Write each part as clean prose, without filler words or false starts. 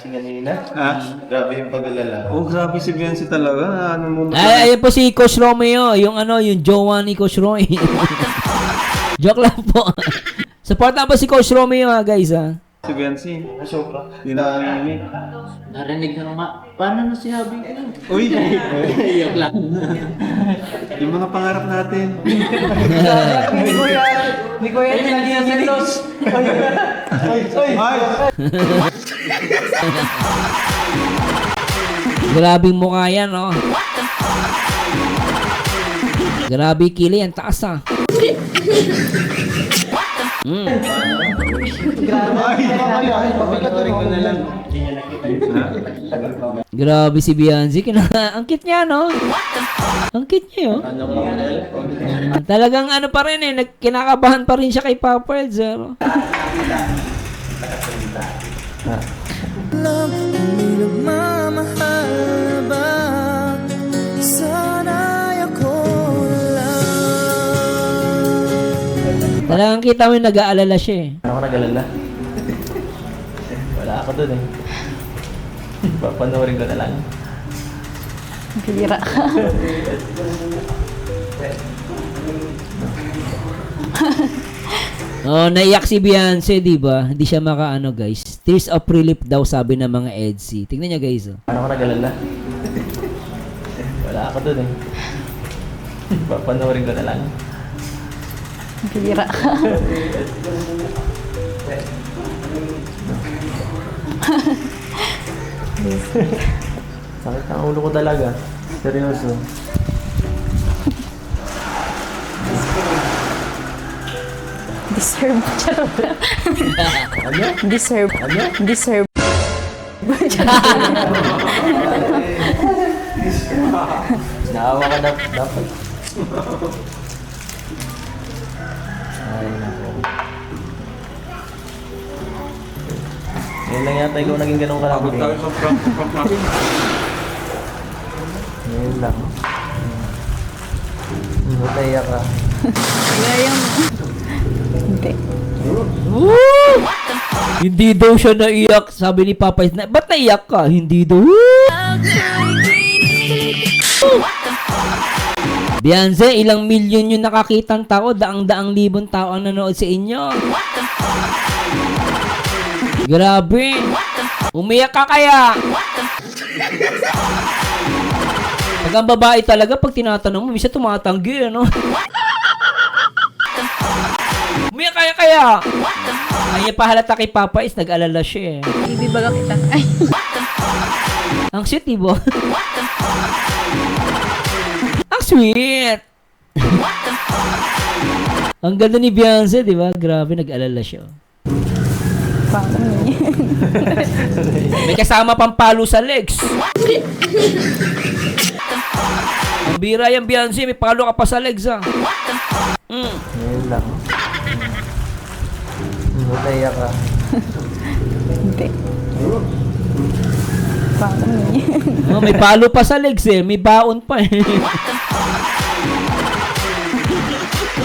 Kasi kanina. Grabe yung pag-alala. Oh, grabe si Biancy talaga. Ano mo Ay, ayun po si Coach Romeo, yung yung jowa ni Coach Roy. Joke lang po. Supportan po si Coach Romeo guys Si Biancy. Sobra. Hindi na narinig. Narinig na naman. Paano na si Habi? Uy! Iyak lang. Yung mga pangarap natin. Ni Kuya, hindi na selos. Grabing mukha yan, oh. Grabe kili, ang taas Grabe si Biancy. Ang cute niya, no? Ang cute niya, oh. Talagang pa rin kinakabahan pa rin siya kay Papa Eds, no? Talagang kita mo yung nag-aalala siya, Ano ka nag-alala? Wala ako dun Papanoorin ko na lang. Bira ka. Oh, naiyak si Beyonce, di ba? Hindi siya makaano, guys. Tears of relief daw sabi ng mga EDC. Tingnan niya, guys. Ano ka nag-alala? Wala ako dun Papanoorin ko na lang. Bira ka. Sakit ang ulo ko talaga. Seryoso. Deserve. Deserve. Deserve. Naawa ka dapat. Ay, nako. Ngayon lang yata ikaw naging ganun kalaki. Pagod tayo sa prank natin. Ngayon lang. Butaya ka. Gaya mo. Hindi. Hindi daw siya naiyak. Sabi ni Papa, ba't naiyak ka? Hindi daw. Beyonce, ilang milyon yung nakakitang tao, daang-daang libong tao ang nanood sa inyo. Grabe. Umiyak ka kaya. Pag ang babae talaga, pag tinatanong mo, minsan tumatanggi, ano? Umiyak kaya. Ay, pahalata kay Papa is nag-alala siya, eh. Ibibaga kita. Ay. Ang sweet, diba? Ang sweet! Ang ganda ni Beyonce, di ba? Grabe, nag-alala siya. Paano niya? May kasama pang palo sa legs. Ang bira yung Beyonce, may palo ka pa sa legs, Ngayon lang. Butaya ka. Hindi. Paano niya? Oh, may palo pa sa legs, eh. May baon pa, eh.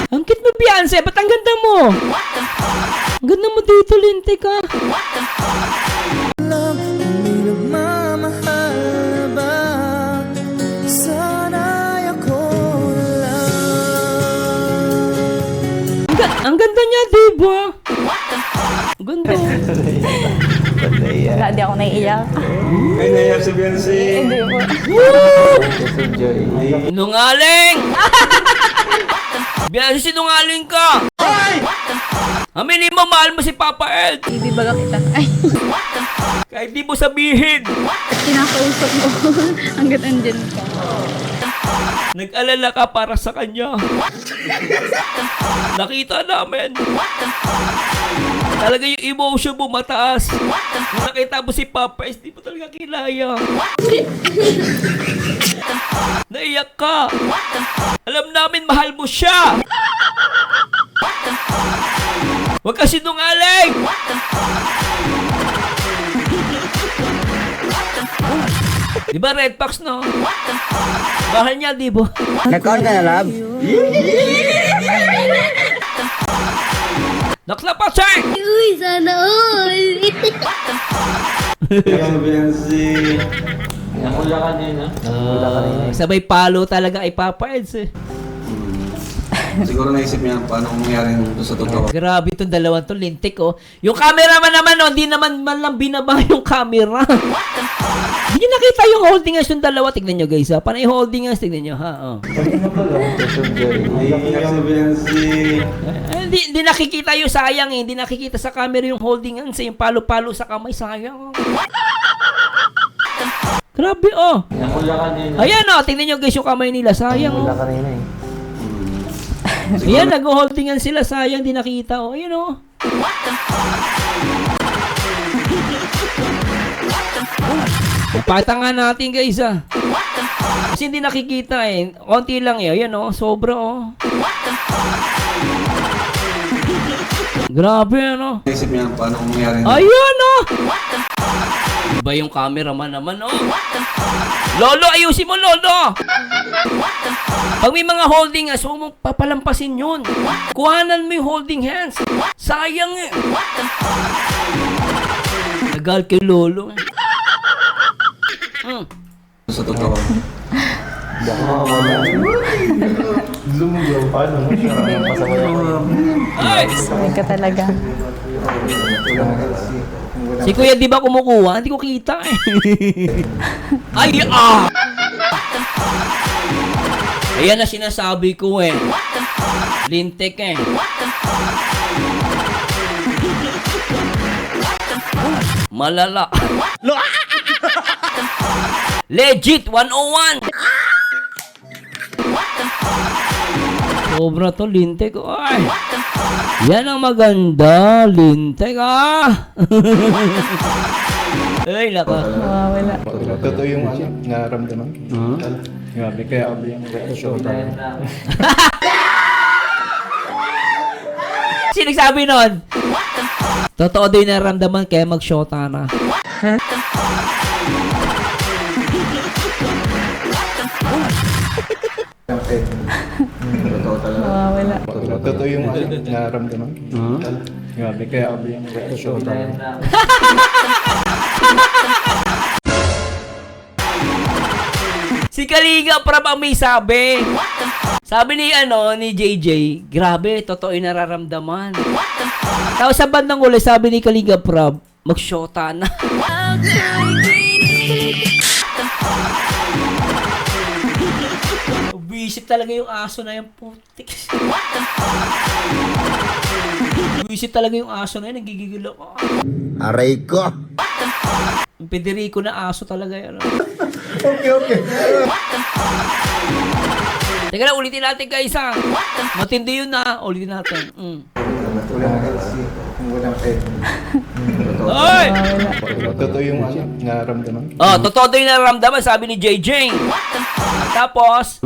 Ang cute mo, Beyonce. Ba't ang ganda mo? Ang ganda mo dito, Linte ka. Ang ganda niya, diba? Ang ganda. Wala, di ako naiiyak. Ay, naiyak si Biancy. Hindi po. Just enjoy. Sinungaling! Beyonce, sinungaling ka! Aminin mo, mahal mo si Papa Ed. Ibibaga kita. Ay. Kahit di mo sabihin. Kinakausap mo. Hanggat andyan ka. Nag-alala ka para sa kanya. Nakita namin. Talaga yung emotion mo mataas. Kung nakita mo si Papa Ed, di mo talaga kilaya. Naiyak ka. Alam namin mahal mo siya. Huwag ka sinungaling. Di ba Red Fox, no? Mahal niya, di ba? Nag-on ka na, love? Nakla pa, sir! Uy, sana all! Yes, Biancy. Nakula ka din, ha? Sabay palo talaga kay Papa Eds eh. Siguro naisip niya paano kung mangyari doon sa totoo. Grabe itong dalawang to, lintik oh. Yung cameraman naman oh, hindi naman man lang binaba yung camera. Hindi nakita yung holding hands yung dalawa. Tignan nyo guys ha. Panay holding hands, tignan nyo ha. Oh. Yes, Biancy. Hindi nakikita yung sayang eh. Hindi nakikita sa camera yung holding hands eh. Yung palo-palo sa kamay, sayang. Grabe oh. Nakula ka din, Ayan oh, tignan nyo guys yung kamay nila, sayang oh. kanina eh. Ayan, nag-holding hands sila, sayang, di nakita oh. Ayan oh. Napakita nga natin guys ah. Kasi hindi nakikita eh. Konti lang eh. Ayan oh, sobra oh. Grabe ano. Naisip niya paano kung mangyari doon. Ayan oh. Iba yung cameraman naman oh. Lolo, ayusin mo Lolo. Pag may mga holding hands, huwag mong papalampasin yun. Kuhanan mo yung holding hands. Sayang eh. Nagal kay Lolo eh. Sa totoo. Lumugaw pa, no? Ay! Sabi ka talaga. Si Kuya di ba kumukuha? Hindi ko kita eh. Ay ah! Ayan na sinasabi ko eh. Lintik eh. Malala. Legit 101. Sobra to, lintik. Ay. Yan ang maganda, lintik ah. Ay, naka. Mawawala. Totoo yung ano, naramdaman. Grabe, kaya yung show tayo. Sino nagsabi nun? Totoo din naramdaman kaya mag-shota na. Mawawala. Totoo yung ano, naramdaman. Grabe, kaya yung show tayo. Si Kalinga Prab ang may sabi. Sabi ni ni JJ, grabe, totoo yung nararamdaman. Tapos sa bandang uli, sabi ni Kalinga Prab, mag-shota na. Visit talaga yung aso na yung putik. Visit talaga yung aso na yun, nagigigil ako. Aray ko! Yung Federico na aso talaga yun. Okay. Teka lang, ulitin natin guys ha. Matindi yun na. Ulitin natin. Oy! Totoo yung ano, naramdaman. Oh, totoo din yung nararamdaman, sabi ni JJ. Tapos,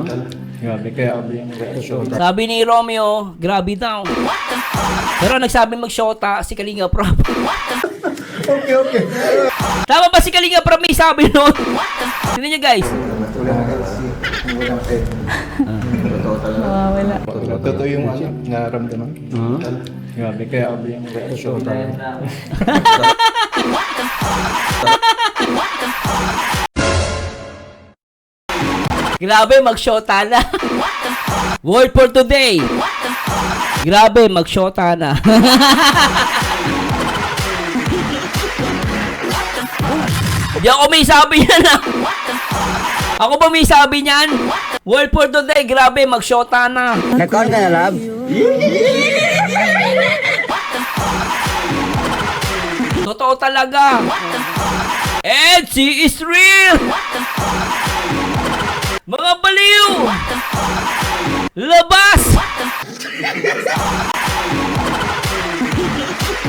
Grabe, kaya yung show tayo. sabi ni Romeo, grabe daw. Pero nagsabi mag-shota si Kalinga Prab. Okay. Tama ba si Kalinga Prab may sabi nun? Tignan niyo guys. Mawawala. Totoo yung ano, naramdaman. Grabe, kaya yung show tayo. Grabe, mag-shota na. Word for today. Grabe, mag-shota na. Di ako may sabi niyan ah. Ako ba may sabi niyan? Word for today, grabe, mag-shota na. Nag-call ka na, love? Totoo talaga. And she is real. Mga baliw. Labas.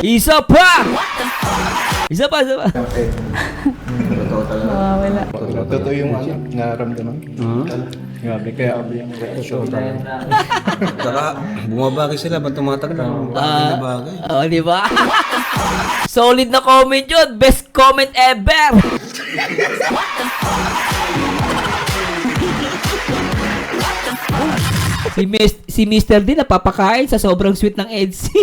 Isa pa. Mawawala. Totoo yung ano, naramdaman. Grabe, kaya yung show tayo. Saka, bumabagay sila, ba't tumatagal? Bagay na bagay. Oh, di ba? Solid na comment yun. Best comment ever. Si Si Mr. din napapakain sa sobrang sweet ng Edsy.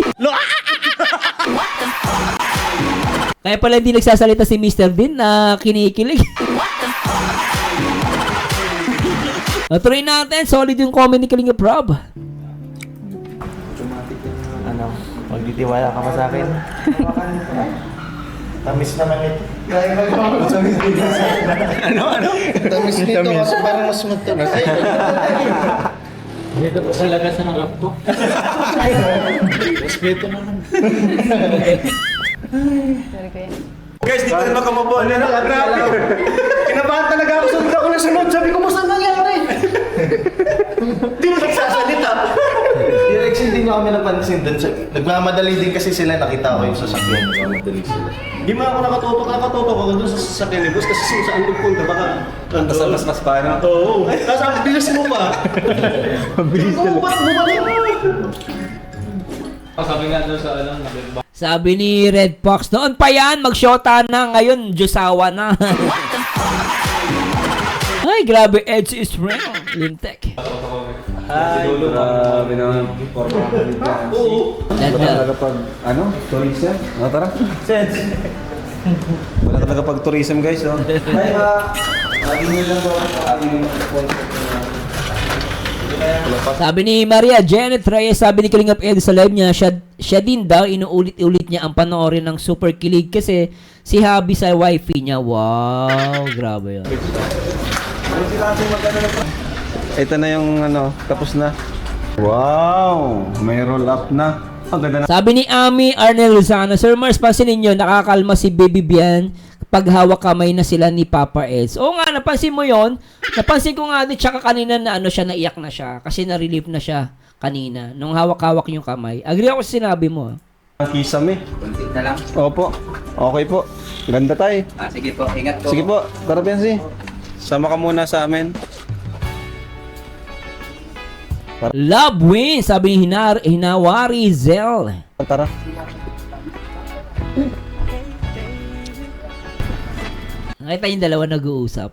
Kaya pala hindi nagsasalita si Mr. din na kinikilig. Tuloy natin, solid yung comment ni Kalinga Prab. Ano, magtitiwala ka pa sa akin. Tamis naman ito. Tamis nito kasi parang mas matamis. Dito po sa lagas ng laptop. Respeto naman. Sorry ko yan. Guys, di pa rin makamabo. Ano na? Grabe. Kinabahan talaga ako. Sunod ako na sunod. Sabi ko, saan nangyari? Di mo nagsasalita. Rex, hindi nyo kami napansin doon. Nagmamadali din kasi sila, nakita ko yung sasakyan. Nagmamadali sila. Di mo ako nakatutok ako doon sa sasakyan ni boss kasi saan nagpunta baka mas pa na. Oo. Tapos ang bilis mo pa. Mabilis ka lang. Ba't bumalik? Sabi ni Red Fox, noon pa yan, magsyota na, ngayon, Diyosawa na. Ay, grabe, Edge is real. Lintek. Grabe naman. Ganda. pag, tourism? Tara. Wala talaga pag tourism guys, oh. Ay, Sabi ni Maria Janet Reyes, sabi ni Kalingap Ed sa live niya, siya din daw, inuulit-ulit niya ang panoorin ng Super Kilig kasi si Habi sa wifi niya. Wow, grabe yun. ito na yung tapos na. Wow! May roll up na. Ang ganda na. Sabi ni Ami Arnel Lozano, Sir Mars, pansinin nyo, nakakalma si Baby Bian pag hawak kamay na sila ni Papa Eds. Oo nga, napansin mo yon. Napansin ko nga din, tsaka kanina na siya, naiyak na siya kasi na-relieve na siya kanina nung hawak-hawak yung kamay. Agree ako sa sinabi mo. Ang kisame. Kunti na lang. Opo. Okay po. Ganda tayo. Sige po, ingat po. Sige po. Tara, Benzi. Sama ka muna sa amin. Love win, sabi ni Hinawari Zel. Tara. Nakita yung dalawa nag-uusap.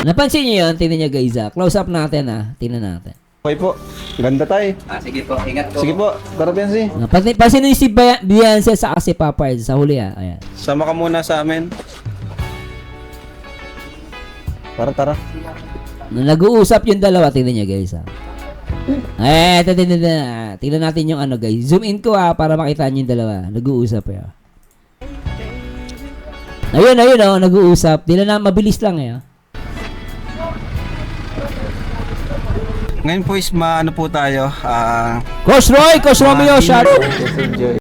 Napansin niyo yun? Tingnan niyo guys, close up natin tingnan natin. Okay po. Ganda tayo. Sige po, ingat po. Sige po. Tara, Benzi. Pansin niyo si Beyonce sa kasi Papa Eds sa huli Ayan. Sama ka muna sa amin. Tara. Nung nag-uusap yung dalawa, tingnan niyo guys tingnan natin yung guys. Zoom in ko para makita niyo yung dalawa. Nag-uusap Ayun nag-uusap. Tingnan na, mabilis lang Ngayon po is po tayo. Coach Roy, Coach Romeo, shout out. Just enjoy.